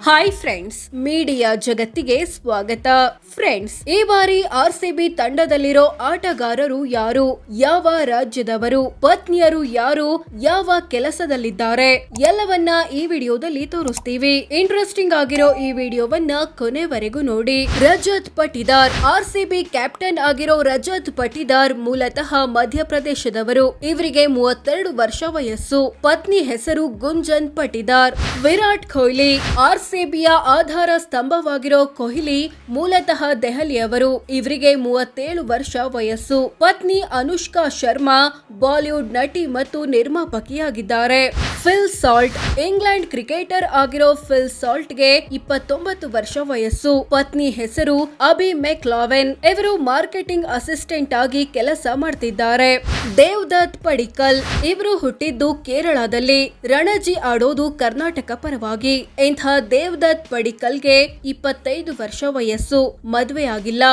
Hi friends, media ಜಗತ್ತಿಗೆ ಸ್ವಾಗತ. Friends, ಈ ಬಾರಿ ಆರ್ಸಿಬಿ ತಂಡದಲ್ಲಿರೋ ಆಟಗಾರರು ಯಾರು, ಯಾವ ರಾಜ್ಯದವರು, ಪತ್ನಿಯರು ಯಾರು, ಯಾವ ಕೆಲಸದಲ್ಲಿದ್ದಾರೆ ಎಲ್ಲವನ್ನ ಈ ವಿಡಿಯೋದಲ್ಲಿ ತೋರಿಸ್ತೀವಿ. ಇಂಟ್ರೆಸ್ಟಿಂಗ್ ಆಗಿರೋ ಈ ವಿಡಿಯೋವನ್ನ ಕೊನೆವರೆಗೂ ನೋಡಿ. ರಜತ್ ಪಟಿದಾರ್, ಆರ್ಸಿಬಿ ಕ್ಯಾಪ್ಟನ್ ಆಗಿರೋ ರಜತ್ ಪಟಿದಾರ್ ಮೂಲತಃ ಮಧ್ಯಪ್ರದೇಶದವರು. ಇವರಿಗೆ 32 ವರ್ಷ ವಯಸ್ಸು. ಪತ್ನಿ ಹೆಸರು ಗುಂಜನ್ ಪಟಿದಾರ್. ವಿರಾಟ್ ಕೊಹ್ಲಿ, ಆರ್ಸಿಬಿಯ ಆಧಾರ ಸ್ತಂಭವಾಗಿರೋ ಕೊಹ್ಲಿ ಮೂಲತಃ ದೆಹಲಿಯವರು. ಇವರಿಗೆ 37 ವರ್ಷ ವಯಸ್ಸು. ಪತ್ನಿ ಅನುಷ್ಕಾ ಶರ್ಮಾ ಬಾಲಿವುಡ್ ನಟಿ ಮತ್ತು ನಿರ್ಮಾಪಕಿಯಾಗಿದ್ದಾರೆ. ಫಿಲ್ ಸಾಲ್ಟ್, ಇಂಗ್ಲೆಂಡ್ ಕ್ರಿಕೆಟರ್ ಆಗಿರೋ ಫಿಲ್ ಸಾಲ್ಟ್ ಗೆ 29 ವರ್ಷ ವಯಸ್ಸು. ಪತ್ನಿ ಹೆಸರು ಅಬಿ ಮೆಕ್ಲಾವೆನ್. ಇವರು ಮಾರ್ಕೆಟಿಂಗ್ ಅಸಿಸ್ಟೆಂಟ್ ಆಗಿ ಕೆಲಸ ಮಾಡ್ತಿದ್ದಾರೆ. ದೇವದತ್ ಪಡಿಕ್ಕಲ್, ಇವರು ಹುಟ್ಟಿದ್ದು ಕೇರಳದಲ್ಲಿ, ರಣಜಿ ಆಡೋದು ಕರ್ನಾಟಕ ಪರವಾಗಿ. ಇಂಥ ದೇವದತ್ ಪಡಿಕ್ಕಲ್ಗೆ 25 ವರ್ಷ ವಯಸ್ಸು. ಮದುವೆ ಆಗಿಲ್ಲ.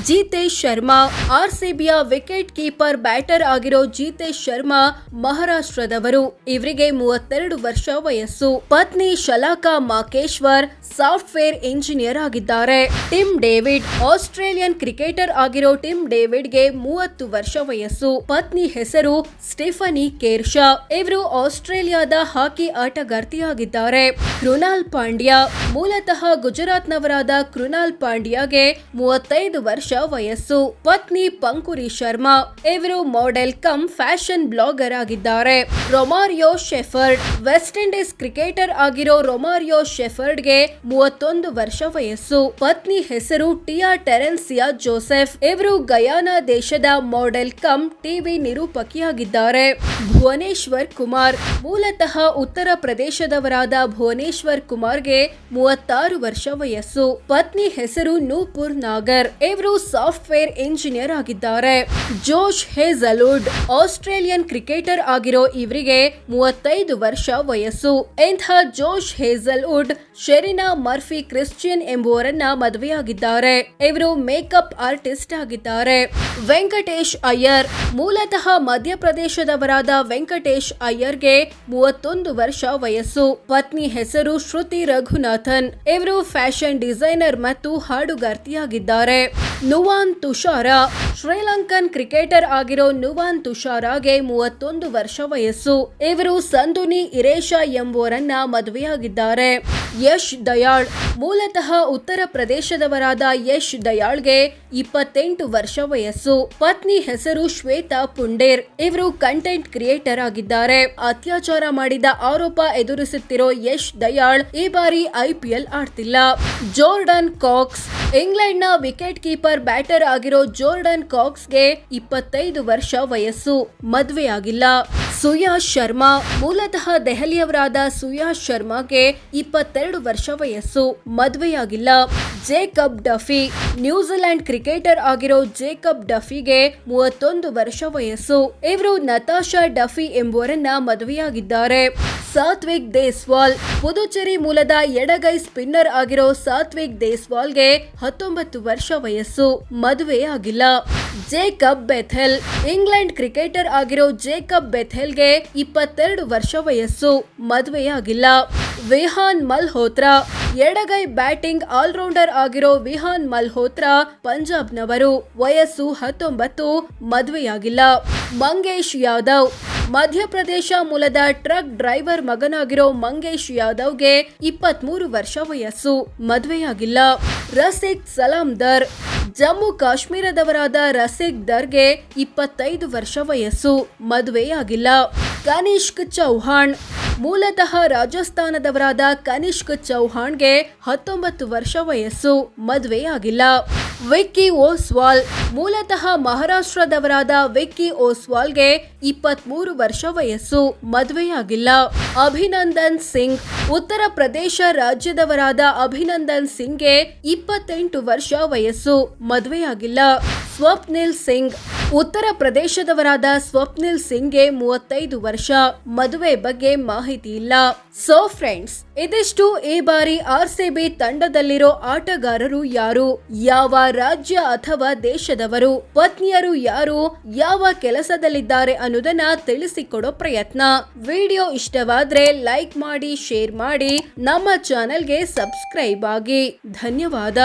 ಜಿತೇಶ್ ಶರ್ಮಾ, ಆರ್ಸಿಬಿಯ ವಿಕೆಟ್ ಕೀಪರ್ ಬ್ಯಾಟರ್ ಆಗಿರೋ ಜಿತೇಶ್ ಶರ್ಮಾ ಮಹಾರಾಷ್ಟ್ರದವರು. ಇವರಿಗೆ 32 ವರ್ಷ ವಯಸ್ಸು. ಪತ್ನಿ ಶಲಾಕಾ ಮಾಕೇಶ್ವರ್ ಸಾಫ್ಟ್ವೇರ್ ಇಂಜಿನಿಯರ್ ಆಗಿದ್ದಾರೆ. ಟಿಮ್ ಡೇವಿಡ್, ಆಸ್ಟ್ರೇಲಿಯನ್ ಕ್ರಿಕೆಟರ್ ಆಗಿರೋ ಟಿಮ್ ಡೇವಿಡ್ಗೆ 30 ವರ್ಷ ವಯಸ್ಸು. ಪತ್ನಿ ಹೆಸರು ಸ್ಟೆಫನಿ ಕೇರ್ಶಾ. ಇವರು ಆಸ್ಟ್ರೇಲಿಯಾದ ಹಾಕಿ ಆಟಗಾರ್ತಿಯಾಗಿದ್ದಾರೆ. ಕೃನಾಲ್ ಪಾಂಡ್ಯ, ಮೂಲತಃ ಗುಜರಾತ್ನವರಾದ ಕೃನಾಲ್ ಪಾಂಡ್ಯಗೆ 35 ವರ್ಷ ವಯಸ್ಸು. ಪತ್ನಿ ಪಂಕುರಿ ಶರ್ಮಾ. ಇವರು ಮಾಡೆಲ್ ಕಮ್ ಫ್ಯಾಷನ್ ಬ್ಲಾಗರ್ ಆಗಿದ್ದಾರೆ. Romario Shepherd, West Indies cricketer ಆಗಿರೋ ರೊಮಾರಿಯೋ ಶೆಫರ್ಡ್ಗೆ 31 ವರ್ಷ ವಯಸ್ಸು. ಪತ್ನಿ ಹೆಸರು ಟಿಯಾ ಟೆರೆನ್ಸಿಯಾ ಜೋಸೆಫ್. ಇವರು ಗಯಾನಾ ದೇಶದ ಮಾಡೆಲ್ ಕಮ್ ಟಿವಿ ನಿರೂಪಕಿಯಾಗಿದ್ದಾರೆ. ಭುವನೇಶ್ವರ್ ಕುಮಾರ್, ಮೂಲತಃ ಉತ್ತರ ಪ್ರದೇಶದವರಾದ ಭುವನೇಶ್ವರ್ ಕುಮಾರ್ಗೆ 36 ವರ್ಷ ವಯಸ್ಸು. ಪತ್ನಿ ಹೆಸರು ನೂಪುರ್ ನಾಗರ್. ಇವರು ಸಾಫ್ಟ್ವೇರ್ ಇಂಜಿನಿಯರ್ ಆಗಿದ್ದಾರೆ. ಜೋಶ್ ಹೇಜಲ್ವುಡ್, ಆಸ್ಟ್ರೇಲಿಯನ್ ಕ್ರಿಕೆಟರ್ ಆಗಿರೋ ಇವರಿಗೆ 35 ವರ್ಷ ವಯಸ್ಸು. ಇಂಥ ಜೋಶ್ ಹೇಜಲ್ವುಡ್ ಶೆರಿನಾ ಮರ್ಫಿ ಕ್ರಿಶ್ಚಿಯನ್ ಎಂಬುವರನ್ನ ಮದುವೆಯಾಗಿದ್ದಾರೆ. ಇವರು ಮೇಕಪ್ ಆರ್ಟಿಸ್ಟ್ ಆಗಿದ್ದಾರೆ. ವೆಂಕಟೇಶ್ ಅಯ್ಯರ್, ಮೂಲತಃ ಮಧ್ಯಪ್ರದೇಶದವರಾದ ವೆಂಕಟೇಶ್ ಅಯ್ಯರ್ಗೆ 31 ವರ್ಷ ವಯಸ್ಸು. ಪತ್ನಿ ಹೆಸರು ಶ್ರುತಿ ರಘುನಾಥನ್. ಇವರು ಫ್ಯಾಷನ್ ಡಿಸೈನರ್ ಮತ್ತು ಹಾಡುಗಾರ್ತಿಯಾಗಿದ್ದಾರೆ. ನುವಾನ್ ತುಷಾರಾ, ಶ್ರೀಲಂಕನ್ ಕ್ರಿಕೆಟರ್ ಆಗಿರೋ ನುವಾನ್ ತುಷಾರಾಗೆ 31 ವರ್ಷ ವಯಸ್ಸು. ಇವರು ಸಂದುನಿ ಇರೇಶಾ ಎಂಬುವರನ್ನ ಮದುವೆಯಾಗಿದ್ದಾರೆ. ಯಶ್ ದಯಾಳ್, ಮೂಲತಃ ಉತ್ತರ ಪ್ರದೇಶದವರಾದ ಯಶ್ ದಯಾಳ್ಗೆ 28 ವರ್ಷ ವಯಸ್ಸು. ಪತ್ನಿ ಹೆಸರು ಶ್ವೇತಾ ಪುಂಡೇರ್. ಇವರು ಕಂಟೆಂಟ್ ಕ್ರಿಯೇಟರ್ ಆಗಿದ್ದಾರೆ. ಅತ್ಯಾಚಾರ ಮಾಡಿದ ಆರೋಪ ಎದುರಿಸುತ್ತಿರೋ ಯಶ್ ದಯಾಳ್ ಈ ಬಾರಿ ಐಪಿಎಲ್ ಆಡ್ತಿಲ್ಲ. ಜೋರ್ಡನ್ ಕಾಕ್ಸ್, ಇಂಗ್ಲೆಂಡ್ ನ ವಿಕೆಟ್ ಕೀಪರ್ ಬ್ಯಾಟರ್ ಆಗಿರೋ ಜೋರ್ಡನ್ ಕಾಕ್ಸ್ಗೆ 25 ವರ್ಷ ವಯಸ್ಸು. ಮದುವೆಯಾಗಿಲ್ಲ. ಸುಯಾಶ್ ಶರ್ಮಾ, ಮೂಲತಃ ದೆಹಲಿಯವರಾದ ಸುಯಾಶ್ ಶರ್ಮಾಗೆ 22 ವರ್ಷ ವಯಸ್ಸು. ಮದುವೆಯಾಗಿಲ್ಲ. ಜೇಕಬ್ ಡಫಿ, ನ್ಯೂಜಿಲೆಂಡ್ ಕ್ರಿಕೆಟರ್ ಆಗಿರೋ ಜೇಕಬ್ ಡಫಿಗೆ 31 ವರ್ಷ ವಯಸ್ಸು. ಇವರು ನತಾಶಾ ಡಫಿ ಎಂಬುವರನ್ನ ಮದುವೆಯಾಗಿದ್ದಾರೆ. ಸಾತ್ವಿಕ್ ದೇಸ್ವಾಲ್, ಪುದುಚೇರಿ ಮೂಲದ ಎಡಗೈ ಸ್ಪಿನ್ನರ್ ಆಗಿರೋ ಸಾತ್ವಿಕ್ ದೇಸ್ವಾಲ್ಗೆ 19 ವರ್ಷ ವಯಸ್ಸು. ಮದುವೆ ಆಗಿಲ್ಲ. ಜೇಕಬ್ ಬೆಥೆಲ್, ಇಂಗ್ಲೆಂಡ್ ಕ್ರಿಕೆಟರ್ ಆಗಿರೋ ಜೇಕಬ್ ಬೆಥೆಲ್ಗೆ 22 ವರ್ಷ ವಯಸ್ಸು. ಮದುವೆಯಾಗಿಲ್ಲ. ವಿಹಾನ್ ಮಲ್ಹೋತ್ರಾ, ಎಡಗೈ ಬ್ಯಾಟಿಂಗ್ ಆಲ್ರೌಂಡರ್ ಆಗಿರೋ ವಿಹಾನ್ ಮಲ್ಹೋತ್ರಾ ಪಂಜಾಬ್ನವರು. ವಯಸ್ಸು 19. ಮದುವೆಯಾಗಿಲ್ಲ. ಮಂಗೇಶ್ ಯಾದವ್, ಮಧ್ಯಪ್ರದೇಶ ಮೂಲದ ಟ್ರಕ್ ಡ್ರೈವರ್ ಮಗನಾಗಿರೋ ಮಂಗೇಶ್ ಯಾದವ್ಗೆ 23 ವರ್ಷ ವಯಸ್ಸು. ಮದುವೆಯಾಗಿಲ್ಲ. ರಸಿಕ್ ಸಲಾಮ್ದರ್, ಜಮ್ಮು ಕಾಶ್ಮೀರದವರಾದ ರಸಿಕ್ ದರ್ಗೆ 25 ವರ್ಷ ವಯಸ್ಸು. ಮದುವೆಯಾಗಿಲ್ಲ. ಕನಿಷ್ಕ್ ಚೌಹಾಣ್, ಮೂಲತಃ ರಾಜಸ್ಥಾನದವರಾದ ಕನಿಷ್ಕ್ ಚೌಹಾಣ್ಗೆ 19 ವರ್ಷ ವಯಸ್ಸು. ಮದುವೆಯಾಗಿಲ್ಲ. ವಿಕ್ಕಿ ಓಸ್ವಾಲ್, ಮೂಲತಃ ಮಹಾರಾಷ್ಟ್ರದವರಾದ ವಿಕ್ಕಿ ಓಸ್ವಾಲ್ಗೆ 23 ವರ್ಷ ವಯಸ್ಸು. ಮದುವೆಯಾಗಿಲ್ಲ. ಅಭಿನಂದನ್ ಸಿಂಗ್, ಉತ್ತರ ಪ್ರದೇಶ ರಾಜ್ಯದವರಾದ ಅಭಿನಂದನ್ ಸಿಂಗ್ಗೆ 28 ವರ್ಷ ವಯಸ್ಸು. ಮದುವೆಯಾಗಿಲ್ಲ. ಸ್ವಪ್ನಿಲ್ ಸಿಂಗ್, ಉತ್ತರ ಪ್ರದೇಶದವರಾದ ಸ್ವಪ್ನಿಲ್ ಸಿಂಗ್ಗೆ 35 ವರ್ಷ. ಮದುವೆ ಬಗ್ಗೆ ಮಾಹಿತಿ ಇಲ್ಲ. ಸೊ ಫ್ರೆಂಡ್ಸ್, ಇದಿಷ್ಟು ಈ ಬಾರಿ ಆರ್ಸಿಬಿ ತಂಡದಲ್ಲಿರೋ ಆಟಗಾರರು ಯಾರು, ಯಾವ ರಾಜ್ಯ ಅಥವಾ ದೇಶದವರು? ಪತ್ನಿಯರು ಯಾರು? ಯಾವ ಕೆಲಸದಲ್ಲಿದ್ದಾರೆ ಅನ್ನೋದನ್ನ ತಿಳಿಸಿಕೊಡೋ ಪ್ರಯತ್ನ. ವಿಡಿಯೋ ಇಷ್ಟವಾದ್ರೆ ಲೈಕ್ ಮಾಡಿ, ಶೇರ್ ಮಾಡಿ, ನಮ್ಮ ಚಾನೆಲ್ಗೆ ಸಬ್ಸ್ಕ್ರೈಬ್ ಆಗಿ. ಧನ್ಯವಾದ.